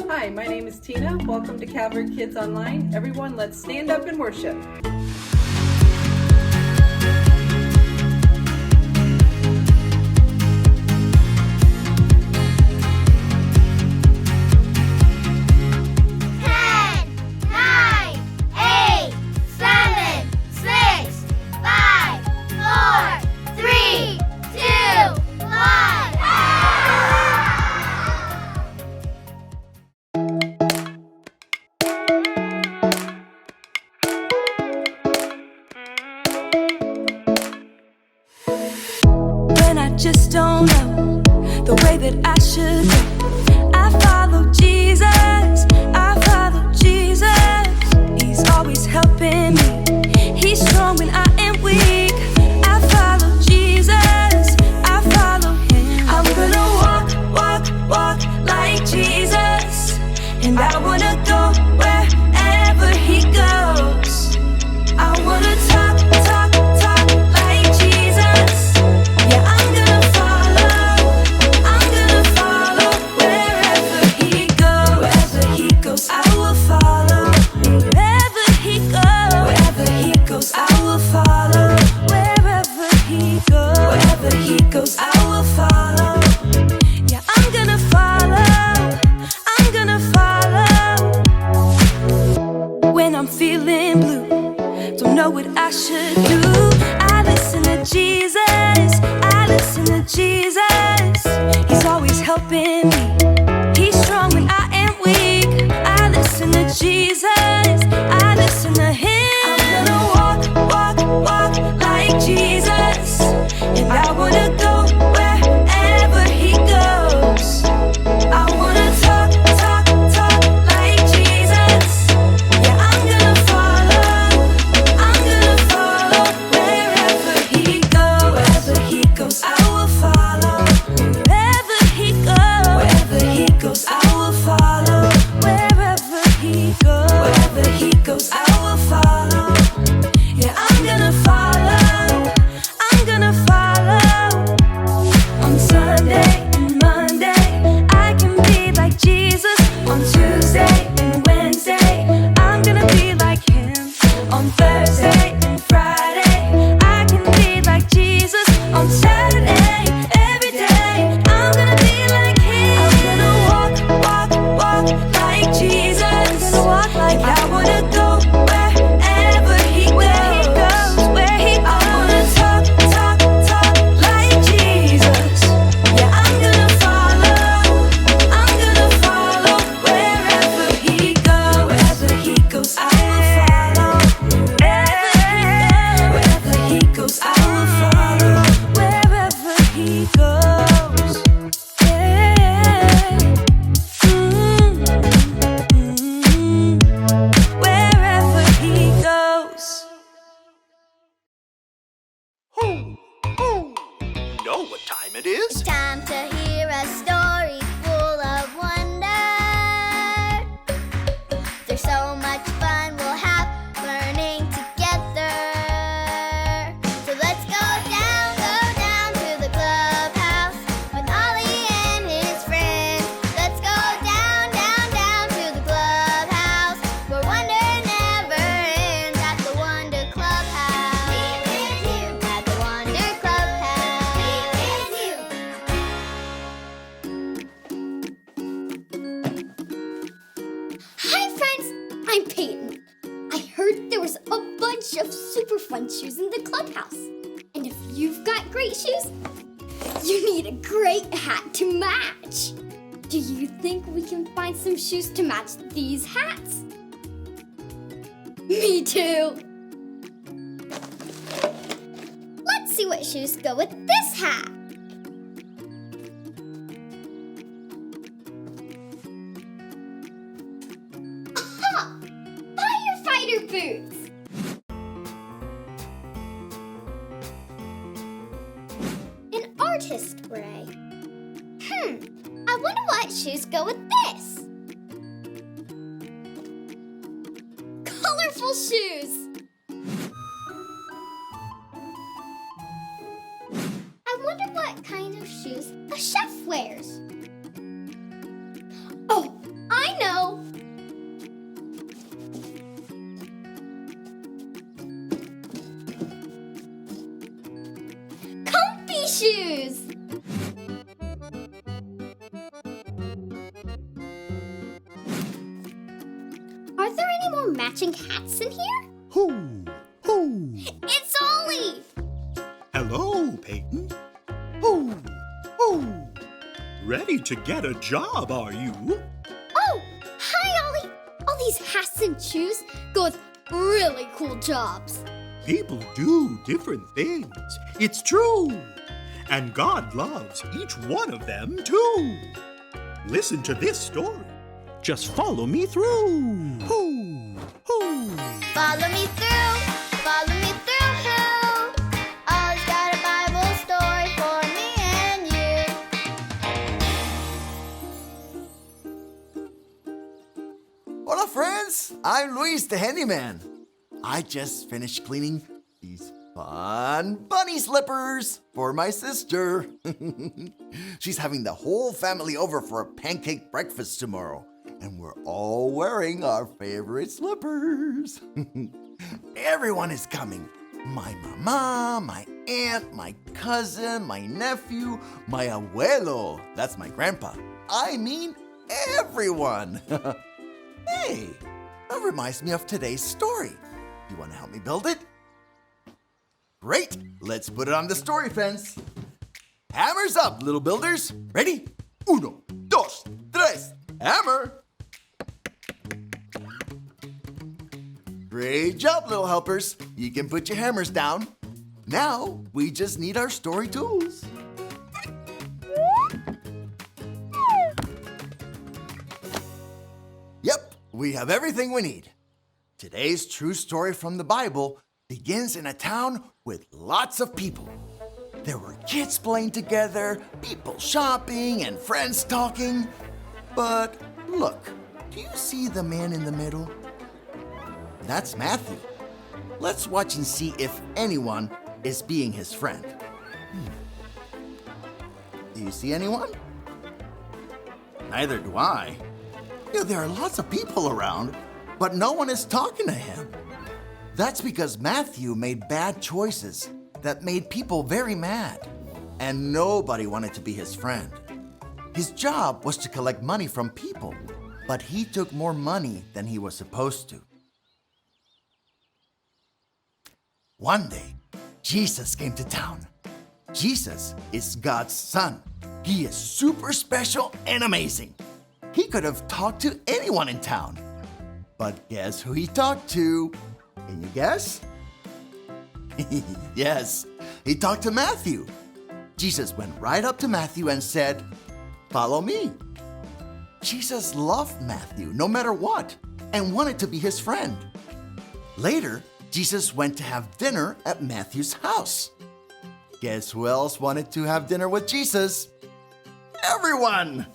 Hi, my name is Tina. Welcome to Calvary Kids Online. Everyone, let's stand up and worship. Just don't know the way that I should go. I follow Jesus, I follow Jesus. He's always helping me, he's strong when I am weak. I follow Jesus, I follow him. I'm gonna walk like Jesus, and I wanna go wherever he goes. I wanna talk like Jesus. Yeah, I'm gonna follow wherever he goes. Wherever he goes, I will follow. Wherever he goes, wherever he goes, I will follow. Wherever he goes, wherever he goes, I will follow. Yeah, I'm gonna follow. I'm gonna follow. When I'm feeling blue, don't know what I should do, I listen to Jesus, I listen to Jesus. He's always helping me, he's strong when I am weak. I listen to Jesus, I listen to him. I'm gonna walk like Jesus, and I wanna go wherever he goes. I wanna talk like Jesus. Yeah, I'm gonna follow wherever he goes. Wherever he goes, I will follow. Wherever he goes, wherever he goes, I will follow. Wherever he goes, wherever he goes, I will follow. Yeah, I'm gonna follow. I'm gonna follow. On Sunday and Monday, I can be like Jesus. On Tuesday and Wednesday, I'm gonna be like him. On Thursday and Friday, I can be like Jesus. On Saturday, every day, I'm gonna be like him. I'm gonna walk like Jesus. I'm gonna walk like I wanna go wherever he goes. Where he goes. I wanna talk like Jesus. Yeah, I'm gonna follow wherever he goes. Wherever he goes, I will follow. Wherever he goes, I will follow. Wherever he goes. Wherever he goes. You know what time it is? Time to hear a story full of wonder. There's so much fun we'll have learning together. fun shoes in the clubhouse. And if you've got great shoes, you need a great hat to match. Do you think we can find some shoes to match these hats? Me too. Let's see what shoes go with this hat. Aha! Firefighter boots. An artist gray. I wonder what shoes go with this. Colorful shoes. I wonder what kind of shoes a chef wears. Oh, I know. Comfy shoes. Are there any more matching hats in here? Hoo! Hoo! It's Ollie! Hello, Peyton. Hoo! Hoo! Ready to get a job, are you? Oh, hi, Ollie! All these hats and shoes go with really cool jobs. People do different things. It's true. And God loves each one of them, too. Listen to this story. Just follow me through. Hoo! Hoo! Follow me through, follow me through, who? Ollie's got a Bible story for me and you. Hola, friends. I'm Luis, the handyman. I just finished cleaning these fun bunny slippers for my sister. She's having the whole family over for a pancake breakfast tomorrow, and we're all wearing our favorite slippers. Everyone is coming. My mama, my aunt, my cousin, my nephew, my abuelo. That's my grandpa. I mean, everyone. Hey, that reminds me of today's story. You want to help me build it? Great, let's put it on the story fence. Hammers up, little builders. Ready? Uno, dos, tres, hammer. Great job, little helpers. You can put your hammers down. Now, we just need our story tools. Yep, we have everything we need. Today's true story from the Bible begins in a town with lots of people. There were kids playing together, people shopping, and friends talking. But look, do you see the man in the middle? That's Matthew. Let's watch and see if anyone is being his friend. Do you see anyone? Neither do I. Yeah, there are lots of people around, but no one is talking to him. That's because Matthew made bad choices that made people very mad, and nobody wanted to be his friend. His job was to collect money from people, but he took more money than he was supposed to. One day, Jesus came to town. Jesus is God's son. He is super special and amazing. He could have talked to anyone in town. But guess who he talked to? Can you guess? Yes, he talked to Matthew. Jesus went right up to Matthew and said, "Follow me." Jesus loved Matthew no matter what and wanted to be his friend. Later, Jesus went to have dinner at Matthew's house. Guess who else wanted to have dinner with Jesus? Everyone!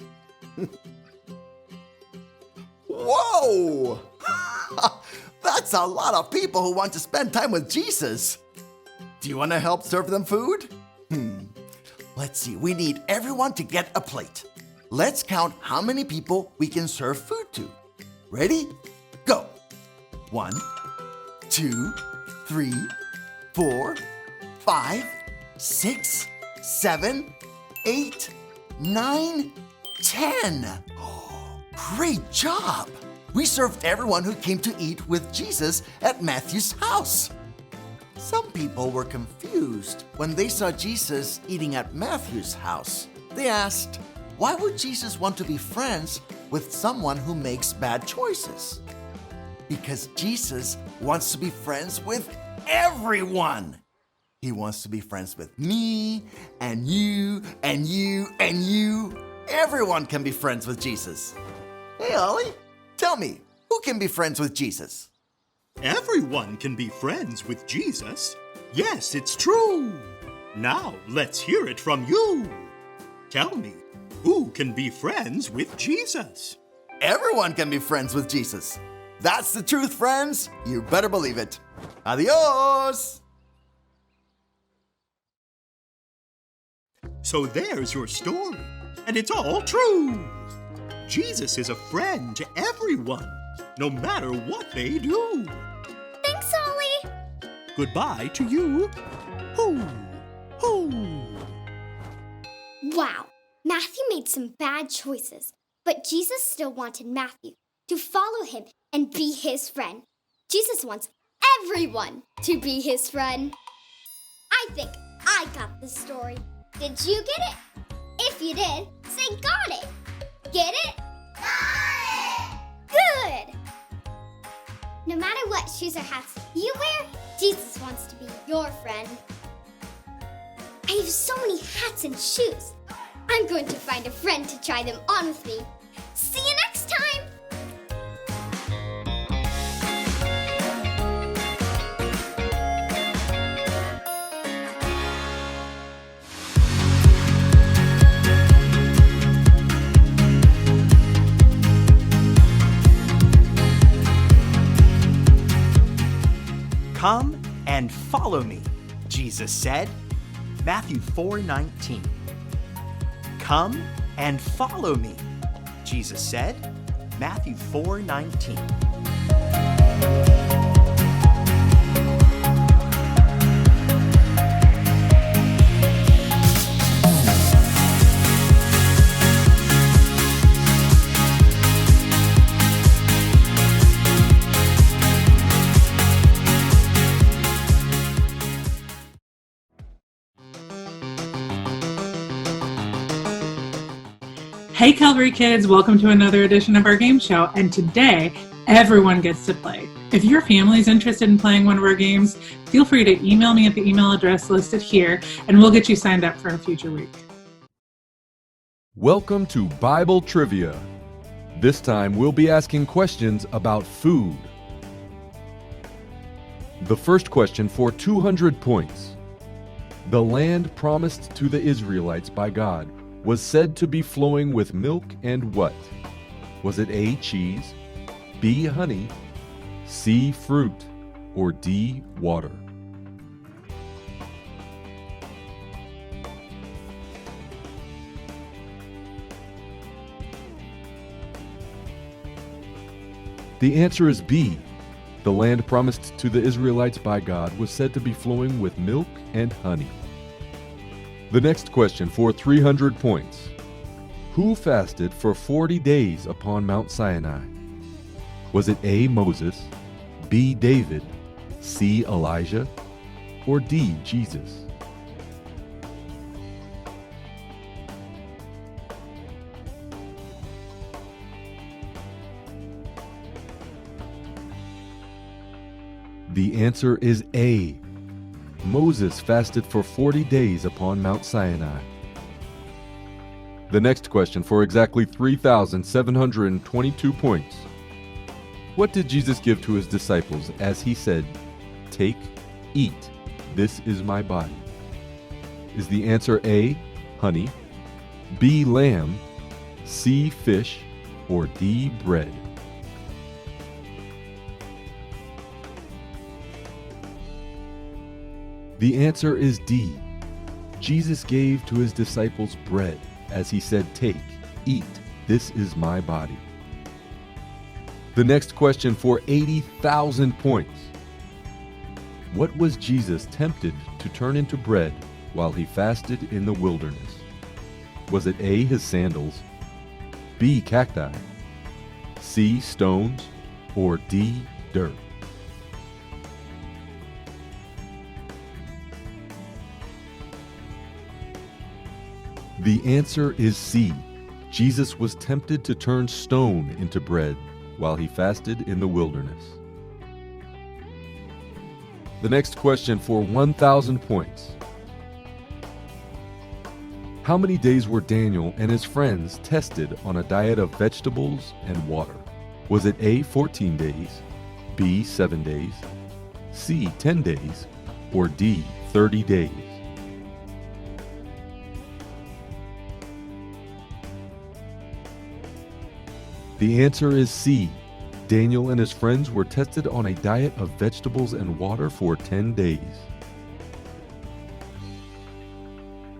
Whoa! That's a lot of people who want to spend time with Jesus. Do you want to help serve them food? Let's see, we need everyone to get a plate. Let's count how many people we can serve food to. Ready? Go. 1, 2, 3, 4, 5, 6, 7, 8, 9, 10. Oh, great job! We served everyone who came to eat with Jesus at Matthew's house. Some people were confused when they saw Jesus eating at Matthew's house. They asked, why would Jesus want to be friends with someone who makes bad choices? Because Jesus wants to be friends with everyone. He wants to be friends with me, and you, and you, and you. Everyone can be friends with Jesus. Hey, Ollie, tell me, who can be friends with Jesus? Everyone can be friends with Jesus. Yes, it's true. Now, let's hear it from you. Tell me, who can be friends with Jesus? Everyone can be friends with Jesus. That's the truth, friends. You better believe it. Adios! So there's your story, and it's all true. Jesus is a friend to everyone, no matter what they do. Thanks, Ollie. Goodbye to you. Hoo, hoo. Wow, Matthew made some bad choices, but Jesus still wanted Matthew to follow him and be his friend. Jesus wants everyone to be his friend. I think I got the story. Did you get it? If you did, say got it. Get it? Got it! Good! No matter what shoes or hats you wear, Jesus wants to be your friend. I have so many hats and shoes. I'm going to find a friend to try them on with me. See you next time! Come and follow me, Jesus said. Matthew 4:19. Come and follow me, Jesus said. Matthew 4:19. Hey Calvary kids, welcome to another edition of our game show, and today everyone gets to play. If your family is interested in playing one of our games, feel free to email me at the email address listed here and we'll get you signed up for a future week. Welcome to Bible Trivia. This time we'll be asking questions about food. The first question for 200 points. The land promised to the Israelites by God was said to be flowing with milk and what? Was it A, cheese, B, honey, C, fruit, or D, water? The answer is B. The land promised to the Israelites by God was said to be flowing with milk and honey. The next question for 300 points. Who fasted for 40 days upon Mount Sinai? Was it A, Moses, B, David, C, Elijah, or D, Jesus? The answer is A. Moses fasted for 40 days upon Mount Sinai. The next question for exactly 3,722 points. What did Jesus give to his disciples as he said, "Take, eat, this is my body"? Is the answer A, honey, B, lamb, C, fish, or D, bread? The answer is D. Jesus gave to his disciples bread as he said, "Take, eat, this is my body." The next question for 80,000 points. What was Jesus tempted to turn into bread while he fasted in the wilderness? Was it A, his sandals, B, cacti, C, stones, or D, dirt? The answer is C. Jesus was tempted to turn stone into bread while he fasted in the wilderness. The next question for 1,000 points. How many days were Daniel and his friends tested on a diet of vegetables and water? Was it A, 14 days, B, 7 days, C, 10 days, or D, 30 days? The answer is C. Daniel and his friends were tested on a diet of vegetables and water for 10 days.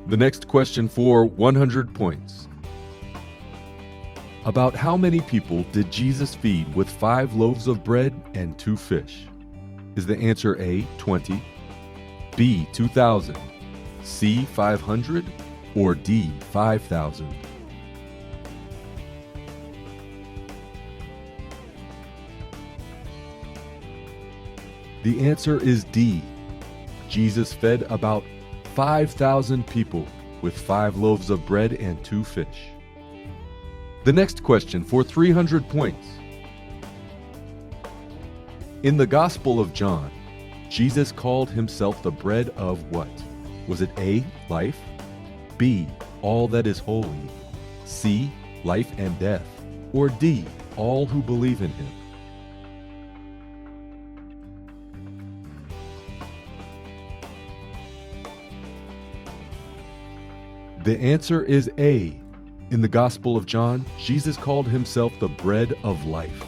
The next question for 100 points. About how many people did Jesus feed with 5 loaves of bread and 2 fish? Is the answer A, 20, B, 2,000, C, 500, or D, 5,000? The answer is D. Jesus fed about 5,000 people with 5 loaves of bread and 2 fish. The next question for 300 points. In the Gospel of John, Jesus called himself the bread of what? Was it A, life, B, all that is holy, C, life and death, or D, all who believe in him? The answer is A. In the Gospel of John, Jesus called himself the bread of life.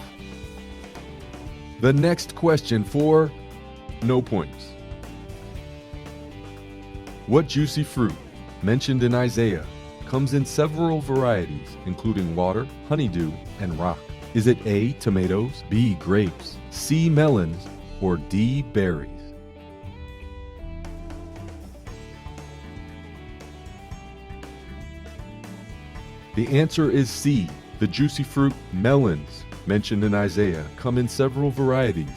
The next question for no points. What juicy fruit, mentioned in Isaiah, comes in several varieties, including water, honeydew, and rock? Is it A, tomatoes, B, grapes, C, melons, or D, berries? The answer is C. The juicy fruit melons, mentioned in Isaiah, come in several varieties,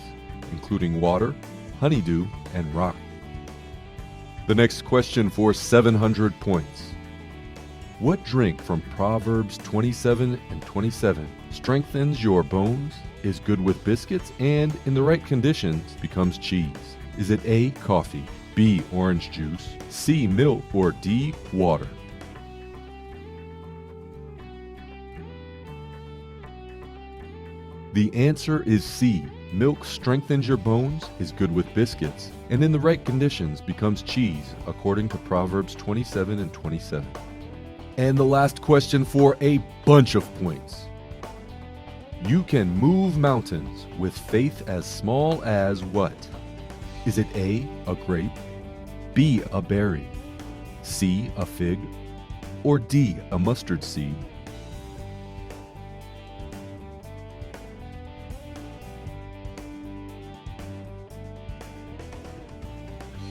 including water, honeydew, and rock. The next question for 700 points. What drink from Proverbs 27 and 27 strengthens your bones, is good with biscuits, and, in the right conditions, becomes cheese? Is it A, coffee, B, orange juice, C, milk, or D, water? The answer is C. Milk strengthens your bones, is good with biscuits, and in the right conditions becomes cheese, according to Proverbs 27 and 27. And the last question for a bunch of points. You can move mountains with faith as small as what? Is it A, a grape, B, a berry, C, a fig, or D, a mustard seed?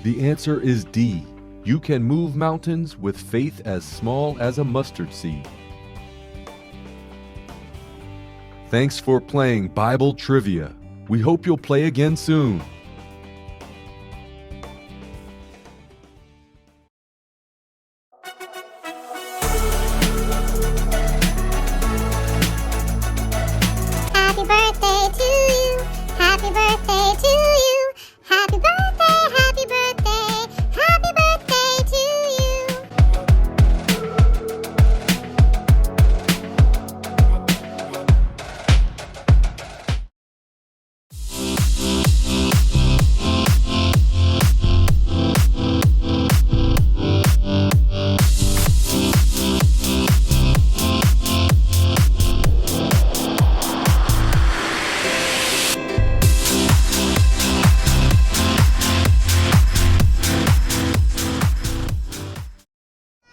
The answer is D. You can move mountains with faith as small as a mustard seed. Thanks for playing Bible Trivia. We hope you'll play again soon. Happy birthday to you. Happy birthday to you. Happy birthday, happy birthday. Happy birthday to you.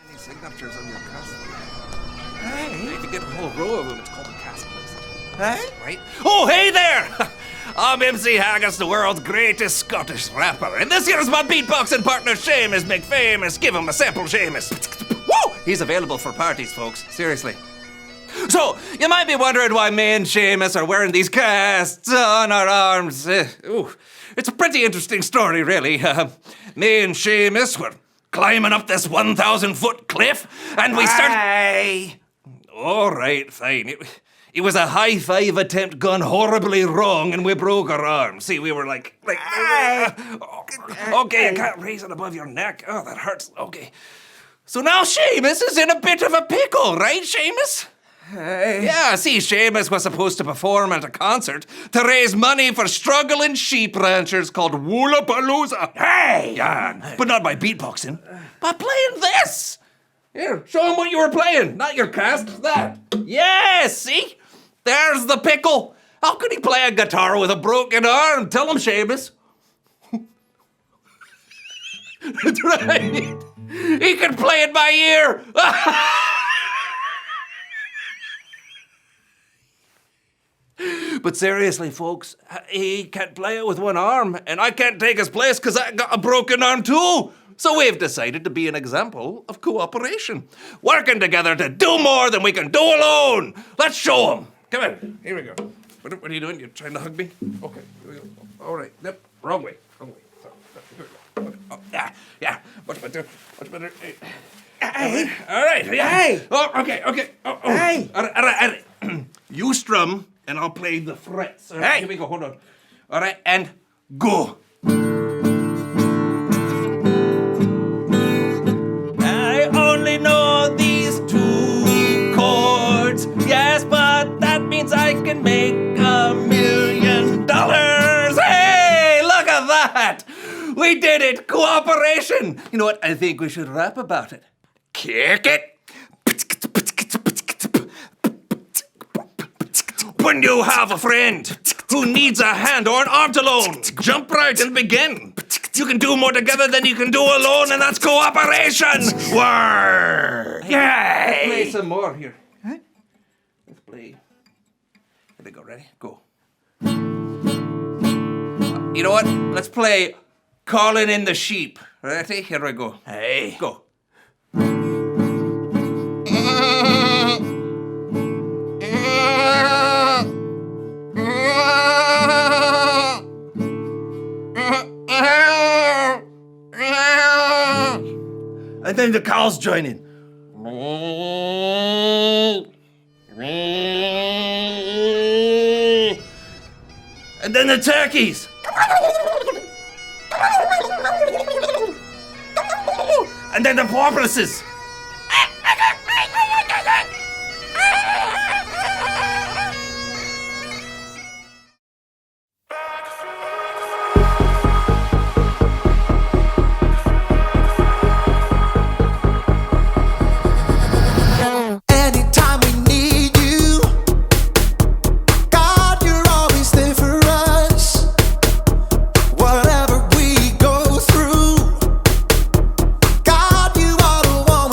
Any signatures on your cast? Hey, if you get a whole row of them, it's called a cast list. Hey? Right? Oh, hey there! I'm MC Haggis, the world's greatest Scottish rapper, and this year's my beatboxing partner, Seamus McFamous. Give him a sample, Seamus. Woo! He's available for parties, folks. Seriously. So, you might be wondering why me and Seamus are wearing these casts on our arms. It's a pretty interesting story, really. Me and Seamus were climbing up this 1,000-foot cliff, and we started... Hey! All right, fine. It was a high-five attempt gone horribly wrong, and we broke our arm. See, we were like okay, you can't raise it above your neck. Oh, that hurts. Okay. So now Seamus is in a bit of a pickle, right, Seamus? Hey. Yeah, see, Seamus was supposed to perform at a concert to raise money for struggling sheep ranchers called Woolapalooza. Hey! Yeah, but not by beatboxing, by playing this. Here, show him what you were playing, not your cast, that. Yes, see? There's the pickle. How could he play a guitar with a broken arm? Tell him, Seamus. That's right. He can play it by ear. But seriously, folks, he can't play it with one arm, and I can't take his place because I got a broken arm too. So we've decided to be an example of cooperation, working together to do more than we can do alone. Let's show him. Come in. Here we go. What are you doing? You're trying to hug me? Okay. Here we go. All right. Yep. Wrong way. Wrong way. So, here we go. Oh, yeah. Much better. Much better. Hey. All right. Yeah. Hey. Oh, okay. Oh. Hey. All right. You strum, and I'll play the frets. All right, Hey. Here we go. Hold on. All right, and go. I only know these two chords. Yes, but that means I can make $1 million. Hey, look at that. We did it. Cooperation. You know what? I think we should rap about it. Kick it. When you have a friend who needs a hand or an arm alone, jump right and begin. You can do more together than you can do alone, and that's cooperation. Word. Yay! Let's play some more here. Huh? Let's play. Here we go. Ready? Go. You know what? Let's play Calling in the Sheep. Ready? Here we go. Hey. Go. And then the cows join in. And then the turkeys. And then the porpoises. Anytime we need you, God, you're always there for us. Whatever we go through, God, you are the one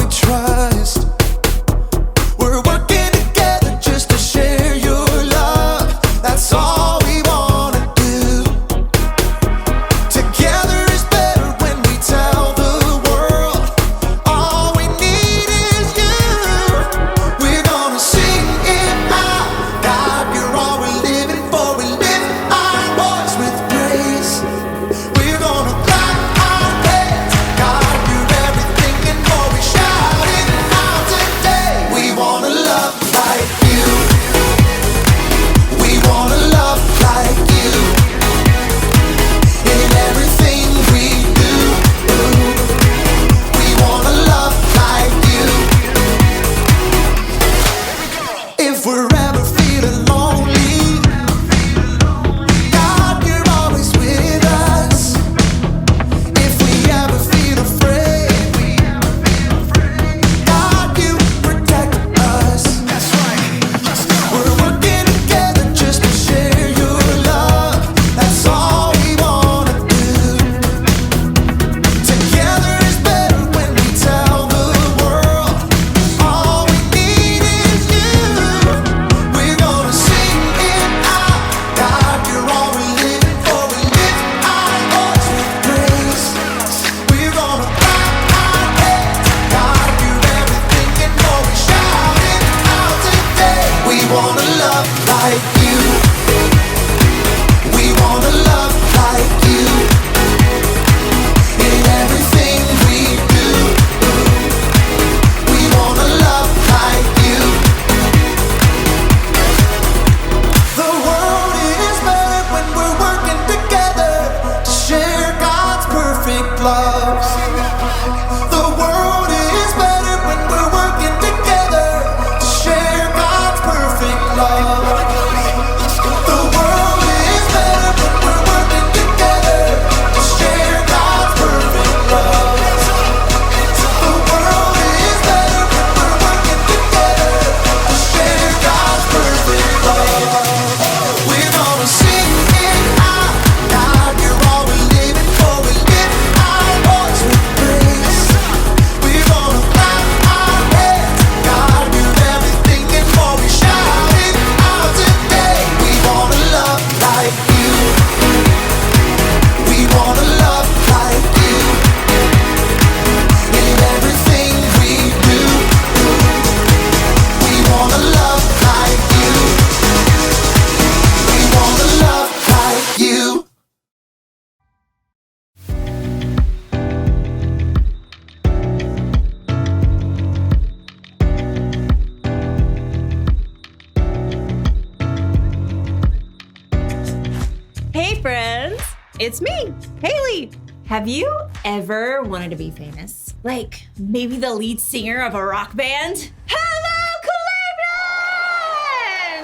It's me, Haley. Have you ever wanted to be famous? Like maybe the lead singer of a rock band? Hello,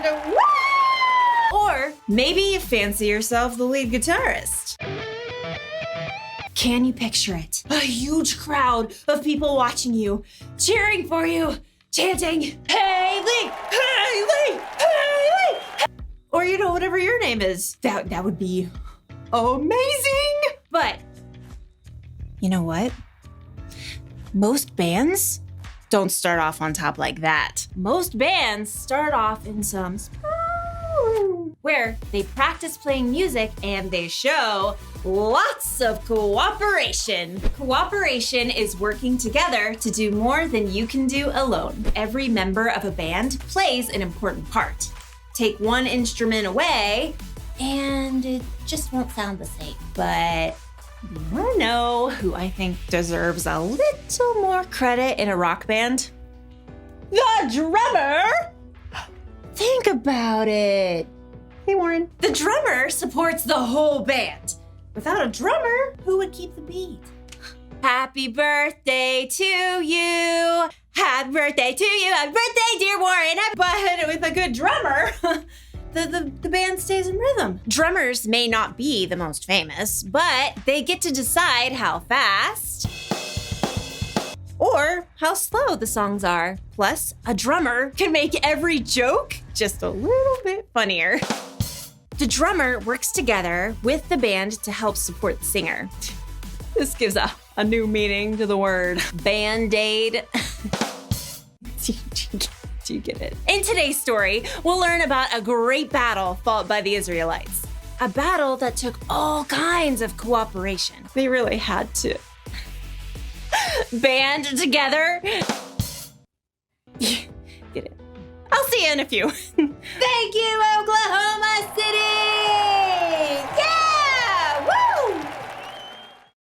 Cleveland! Woo! Or maybe you fancy yourself the lead guitarist. Can you picture it? A huge crowd of people watching you, cheering for you, chanting, Haley, Haley, Haley! Or, whatever your name is. That would be amazing! But, you know what? Most bands don't start off on top like that. Most bands start off in some where they practice playing music and they show lots of cooperation. Cooperation is working together to do more than you can do alone. Every member of a band plays an important part. Take one instrument away and it just won't sound the same. But you want to know who I think deserves a little more credit in a rock band? The drummer! Think about it. Hey, Warren. The drummer supports the whole band. Without a drummer, who would keep the beat? Happy birthday to you. Happy birthday to you. Happy birthday, dear Warren. But with a good drummer, the band stays in rhythm. Drummers may not be the most famous, but they get to decide how fast or how slow the songs are. Plus, a drummer can make every joke just a little bit funnier. The drummer works together with the band to help support the singer. This gives a new meaning to the word Band-Aid. Do you get it? In today's story, we'll learn about a great battle fought by the Israelites. A battle that took all kinds of cooperation. They really had to band together. Get it? I'll see you in a few. Thank you, Oklahoma City! Yeah!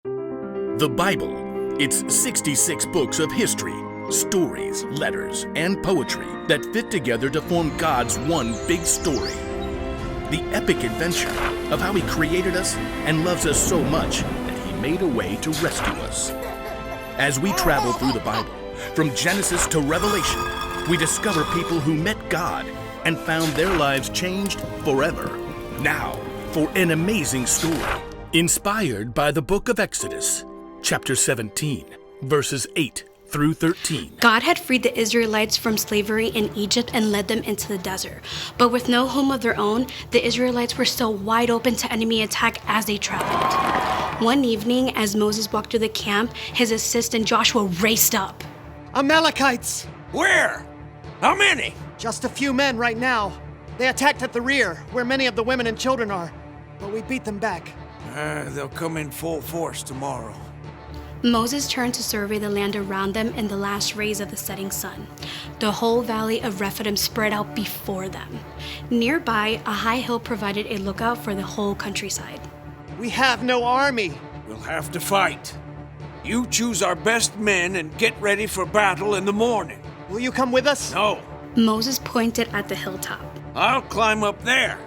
Woo! The Bible. It's 66 books of history, stories, letters, and poetry that fit together to form God's one big story. The epic adventure of how He created us and loves us so much that He made a way to rescue us. As we travel through the Bible, from Genesis to Revelation, we discover people who met God and found their lives changed forever. Now, for an amazing story, inspired by the book of Exodus, chapter 17, verses 8 through 13. God had freed the Israelites from slavery in Egypt and led them into the desert. But with no home of their own, the Israelites were still wide open to enemy attack as they traveled. One evening, as Moses walked through the camp, his assistant Joshua raced up. Amalekites! Where? How many? Just a few men right now. They attacked at the rear, where many of the women and children are. But we beat them back. They'll come in full force tomorrow. Moses turned to survey the land around them in the last rays of the setting sun. The whole valley of Rephidim spread out before them. Nearby, a high hill provided a lookout for the whole countryside. We have no army. We'll have to fight. You choose our best men and get ready for battle in the morning. Will you come with us? No. Moses pointed at the hilltop. I'll climb up there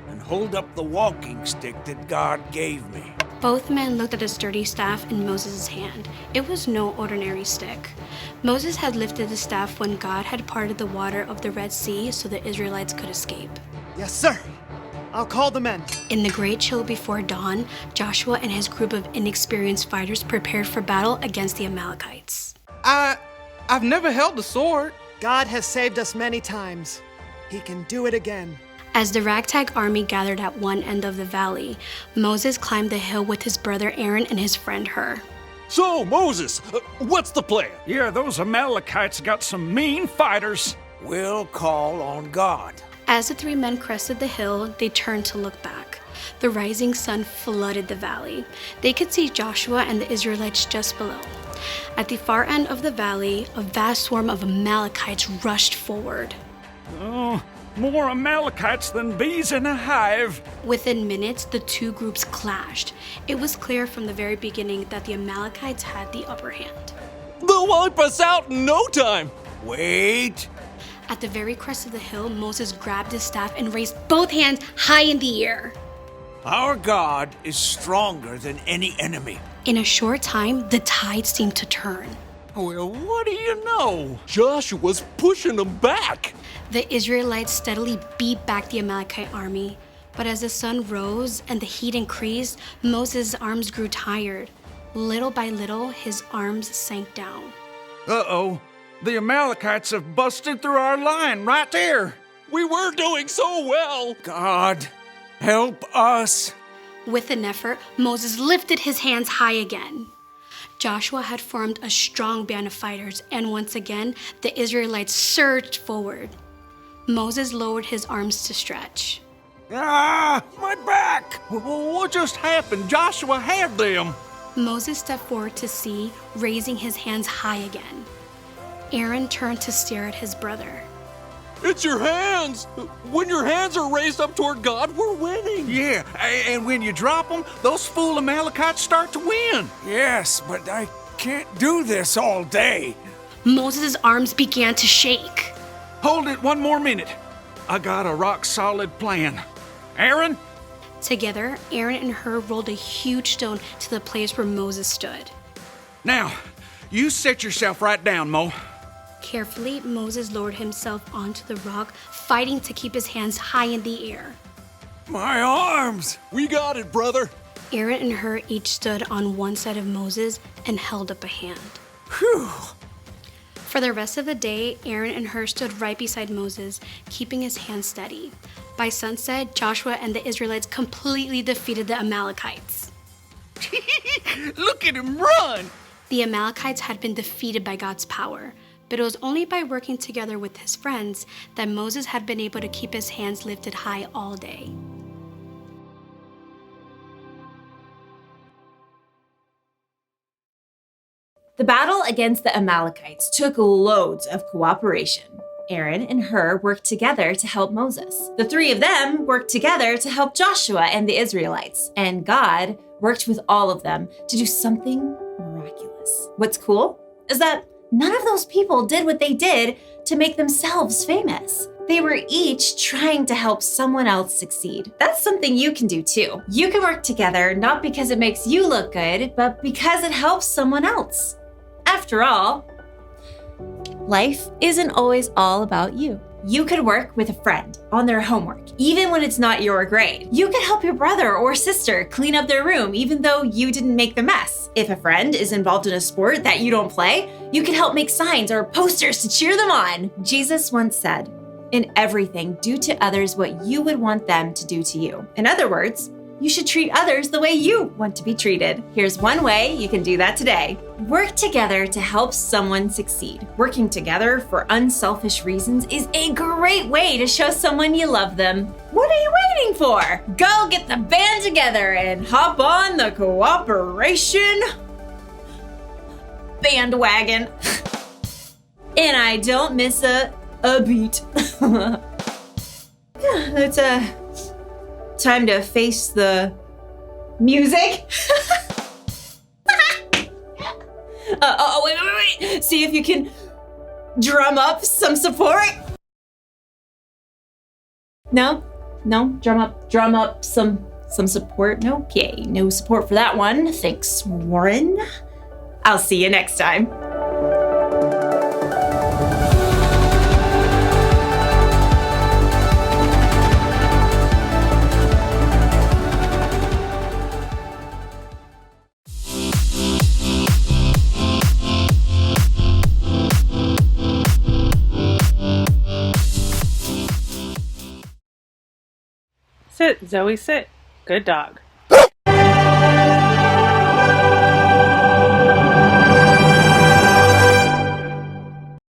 and hold up the walking stick that God gave me. Both men looked at a sturdy staff in Moses' hand. It was no ordinary stick. Moses had lifted the staff when God had parted the water of the Red Sea so the Israelites could escape. Yes, sir. I'll call the men. In the great chill before dawn, Joshua and his group of inexperienced fighters prepared for battle against the Amalekites. I've never held a sword. God has saved us many times. He can do it again. As the ragtag army gathered at one end of the valley, Moses climbed the hill with his brother Aaron and his friend Hur. So, Moses, what's the plan? Yeah, those Amalekites got some mean fighters. We'll call on God. As the three men crested the hill, they turned to look back. The rising sun flooded the valley. They could see Joshua and the Israelites just below. At the far end of the valley, a vast swarm of Amalekites rushed forward. Oh, more Amalekites than bees in a hive. Within minutes, the two groups clashed. It was clear from the very beginning that the Amalekites had the upper hand. They'll wipe us out in no time. Wait. At the very crest of the hill, Moses grabbed his staff and raised both hands high in the air. Our God is stronger than any enemy. In a short time, the tide seemed to turn. Well, what do you know? Joshua's pushing them back. The Israelites steadily beat back the Amalekite army. But as the sun rose and the heat increased, Moses' arms grew tired. Little by little, his arms sank down. Uh-oh. The Amalekites have busted through our line right there. We were doing so well. God, help us. With an effort, Moses lifted his hands high again. Joshua had formed a strong band of fighters, and once again, the Israelites surged forward. Moses lowered his arms to stretch. Ah, my back! What just happened? Joshua had them. Moses stepped forward to see, raising his hands high again. Aaron turned to stare at his brother. It's your hands! When your hands are raised up toward God, we're winning! Yeah, and when you drop them, those fool Amalekites start to win! Yes, but I can't do this all day. Moses' arms began to shake. Hold it one more minute. I got a rock-solid plan. Aaron? Together, Aaron and Hur rolled a huge stone to the place where Moses stood. Now, you set yourself right down, Mo. Carefully, Moses lowered himself onto the rock, fighting to keep his hands high in the air. My arms! We got it, brother. Aaron and Hur each stood on one side of Moses and held up a hand. Whew! For the rest of the day, Aaron and Hur stood right beside Moses, keeping his hands steady. By sunset, Joshua and the Israelites completely defeated the Amalekites. Look at him run! The Amalekites had been defeated by God's power, but it was only by working together with his friends that Moses had been able to keep his hands lifted high all day. The battle against the Amalekites took loads of cooperation. Aaron and Hur worked together to help Moses. The three of them worked together to help Joshua and the Israelites. And God worked with all of them to do something miraculous. What's cool is that none of those people did what they did to make themselves famous. They were each trying to help someone else succeed. That's something you can do too. You can work together not because it makes you look good, but because it helps someone else. After all, life isn't always all about you. You could work with a friend on their homework, even when it's not your grade. You could help your brother or sister clean up their room, even though you didn't make the mess. If a friend is involved in a sport that you don't play, you could help make signs or posters to cheer them on. Jesus once said, "In everything, do to others what you would want them to do to you." In other words, you should treat others the way you want to be treated. Here's one way you can do that today. Work together to help someone succeed. Working together for unselfish reasons is a great way to show someone you love them. What are you waiting for? Go get the band together and hop on the cooperation bandwagon. And I don't miss a beat. It's time to face the music. Wait. See if you can drum up some support. No, drum up some support. No, okay, no support for that one. Thanks, Warren. I'll see you next time. Sit, Zoe, sit. Good dog.